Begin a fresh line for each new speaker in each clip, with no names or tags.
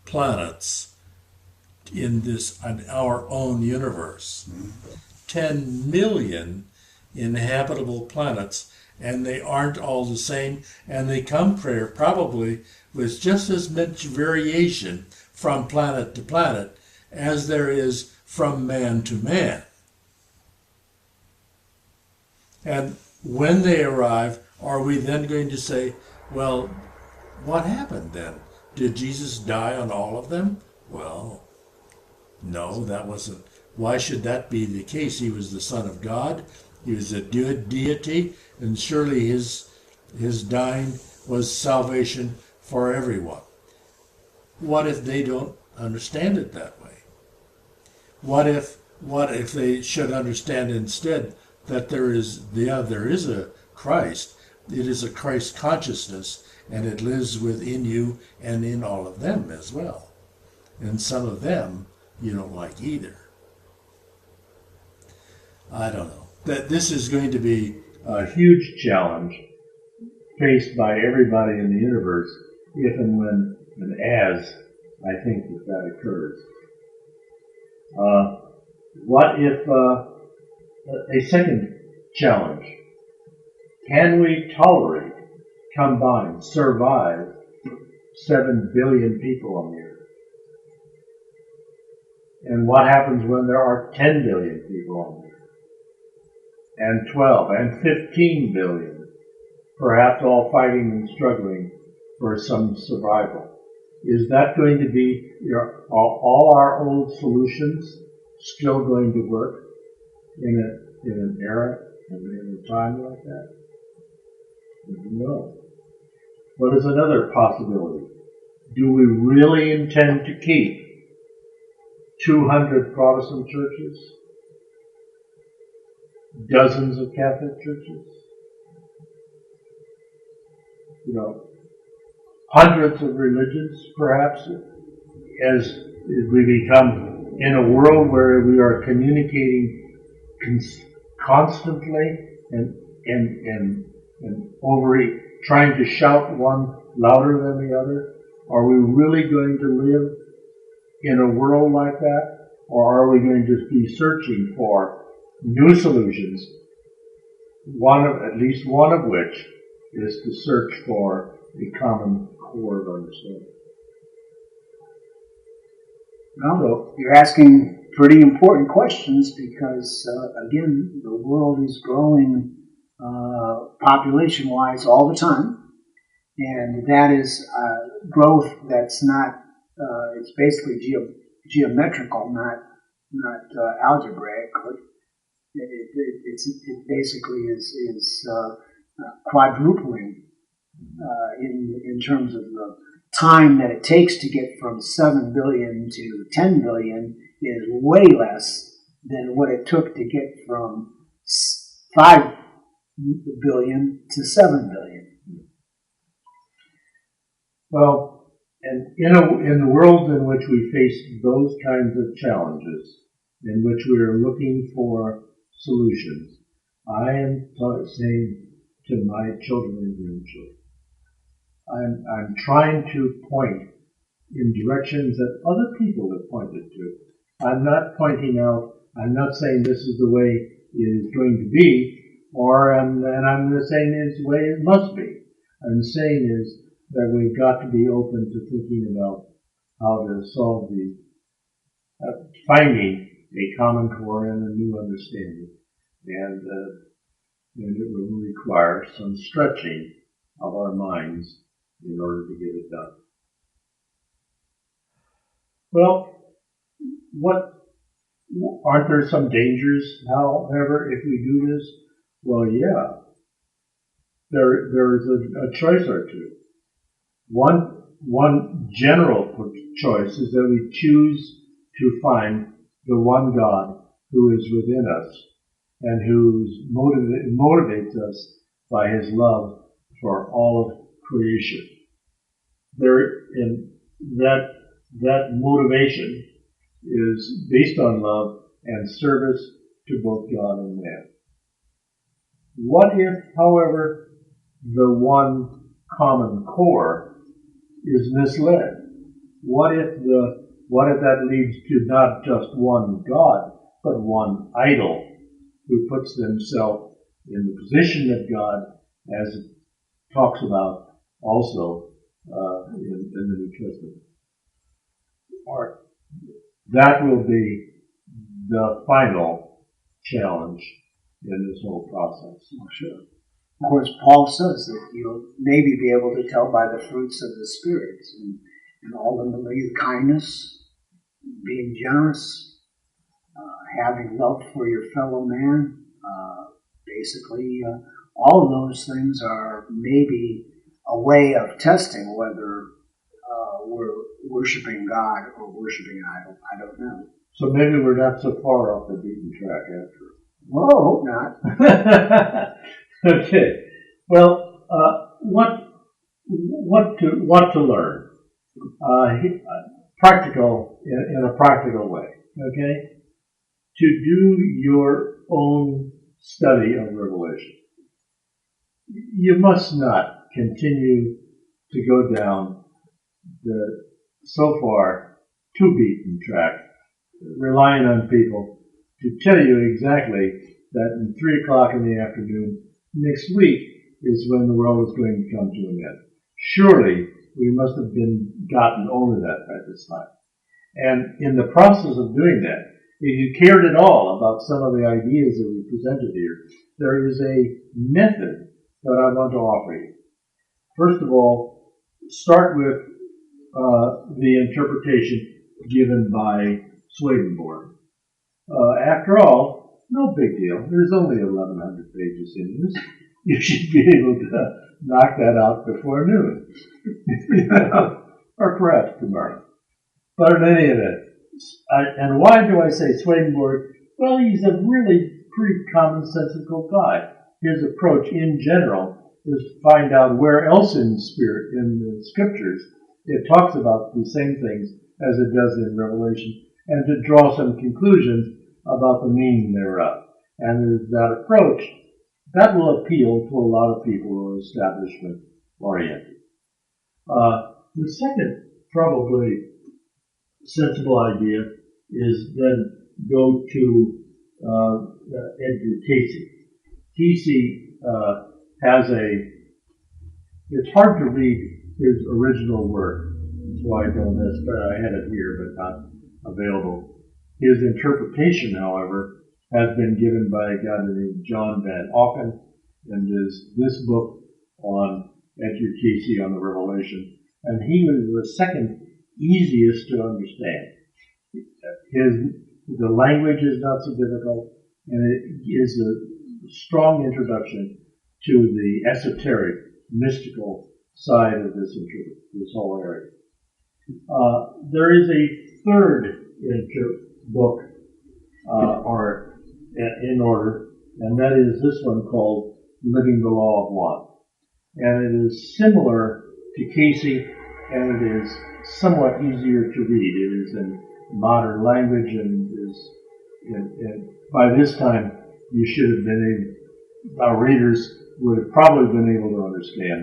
planets in our own universe. 10 million inhabitable planets, and they aren't all the same, and they come probably with just as much variation from planet to planet as there is from man to man. And when they arrive, are we then going to say, well, what happened then? Did Jesus die on all of them? Well, no, that wasn't. Why should that be the case? He was the Son of God. He was a deity, and surely his dying was salvation for everyone. What if they don't understand it that way? What if they should understand instead that there is a Christ. It is a Christ consciousness, and it lives within you and in all of them as well. And some of them you don't like either. I don't know. That this is going to be a huge challenge faced by everybody in the universe if and when and as I think that occurs. What if a second challenge? Can we tolerate, survive 7 billion people on the earth? And what happens when there are 10 billion people on the earth? And 12 and 15 billion, perhaps all fighting and struggling for some survival. Is that going to be, all our old solutions still going to work in an era and in a time like that? No. What is another possibility? Do we really intend to keep 200 Protestant churches? Dozens of Catholic churches? Hundreds of religions, perhaps, as we become in a world where we are communicating constantly and trying to shout one louder than the other? Are we really going to live in a world like that? Or are we going to be searching for new solutions, at least one of which is to search for a common core of understanding?
Well, you're asking pretty important questions because, again, the world is growing population-wise all the time, and that is growth that's not, it's basically geometrical, not algebraic. It basically is quadrupling in terms of the time that it takes to get from 7 billion to 10 billion is way less than what it took to get from 5 billion to 7 billion.
Well, and in the world in which we face those kinds of challenges, in which we are looking for solutions, I am saying to my children and grandchildren, I'm trying to point in directions that other people have pointed to. I'm not pointing out, I'm not saying this is the way it is going to be, and I'm saying it's the way it must be. I'm saying is that we've got to be open to thinking about how to solve finding a common core and a new understanding. And it will require some stretching of our minds in order to get it done. Well, aren't there some dangers, however, if we do this? Well, yeah. There is a choice or two. One general choice is that we choose to find the one God who is within us and who motivates us by his love for all of creation. That motivation is based on love and service to both God and man. What if, however, the one common core is misled? what if that leads to not just one God, but one idol who puts themselves in the position of God, as it talks about also in the New Testament? Or that will be the final challenge in this whole process.
Oh, sure. Of course, Paul says that you'll maybe be able to tell by the fruits of the Spirit, and ultimately kindness, being generous, having love for your fellow man. Basically, all of those things are maybe a way of testing whether we're worshiping God or worshiping an idol. I don't know.
So maybe we're not so far off the beaten track after.
Well, I hope not.
Okay. Well, what to learn? Practical, in a practical way. Okay. To do your own study of Revelation, you must not continue to go down the so far too beaten track, relying on people to tell you exactly that in 3 o'clock in the afternoon next week is when the world is going to come to an end. Surely we must have gotten over that by this time. And in the process of doing that, if you cared at all about some of the ideas that we presented here, there is a method that I want to offer you. First of all, start with the interpretation given by Swedenborg. After all, no big deal. There's only 1,100 pages in this. You should be able to knock that out before noon. Or perhaps tomorrow. But in any event, and why do I say Swedenborg? Well, he's a really pretty commonsensical guy. His approach in general is to find out where else in the scriptures, it talks about the same things as it does in Revelation, and to draw some conclusions about the meaning thereof. And that approach, that will appeal to a lot of people who are establishment oriented. The second, probably sensible idea, is then go to Edgar Casey. Casey it's hard to read his original work, that's why I don't I had it here but not available. His interpretation, however, has been given by a guy named John Van Auken, and is this book on Edgar Casey on the Revelation, and he was the second easiest to understand. The language is not so difficult, and it is a strong introduction to the esoteric, mystical side of this whole area. There is a third book in order, and that is this one called Living the Law of One. And it is similar to Casey, and it is somewhat easier to read. It is in modern language, and by this time you should have been able, our readers would have probably been able to understand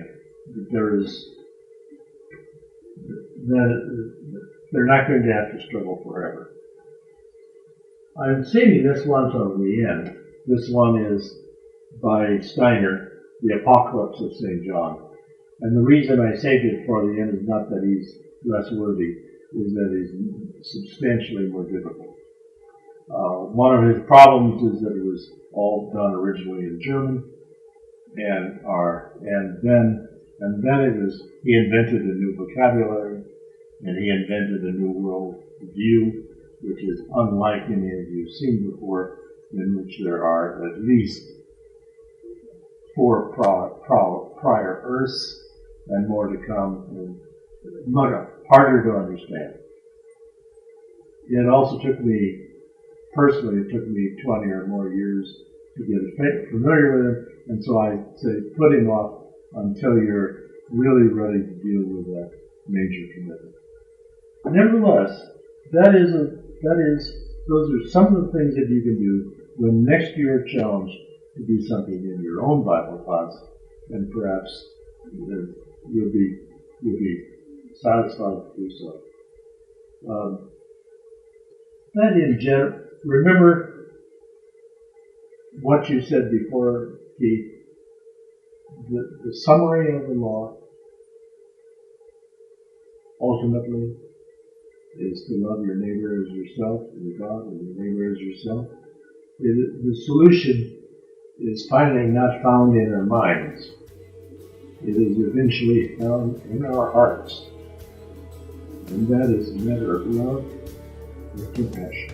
that they're not going to have to struggle forever. I'm saving this one till the end. This one is by Steiner, The Apocalypse of St. John. And the reason I saved it for the end is not that he's less worthy, is that he's substantially more difficult. One of his problems is that it was all done originally in German, and then he invented a new vocabulary, and he invented a new world view, which is unlike any of you've seen before, in which there are at least 4 prior Earths and more to come, and much harder to understand. It also took me, personally, 20 or more years to get familiar with him, and so I say put him off until you're really ready to deal with that major commitment. Nevertheless, those are some of the things that you can do when next you're challenged to do something in your own Bible class, and perhaps you'll be satisfied to do so. That in general, remember what you said before, Keith, the summary of the law ultimately is to love your neighbor as yourself, and God, and your neighbor as yourself. The solution is finally not found in our minds. It is eventually found in our hearts. And that is a matter of love and compassion.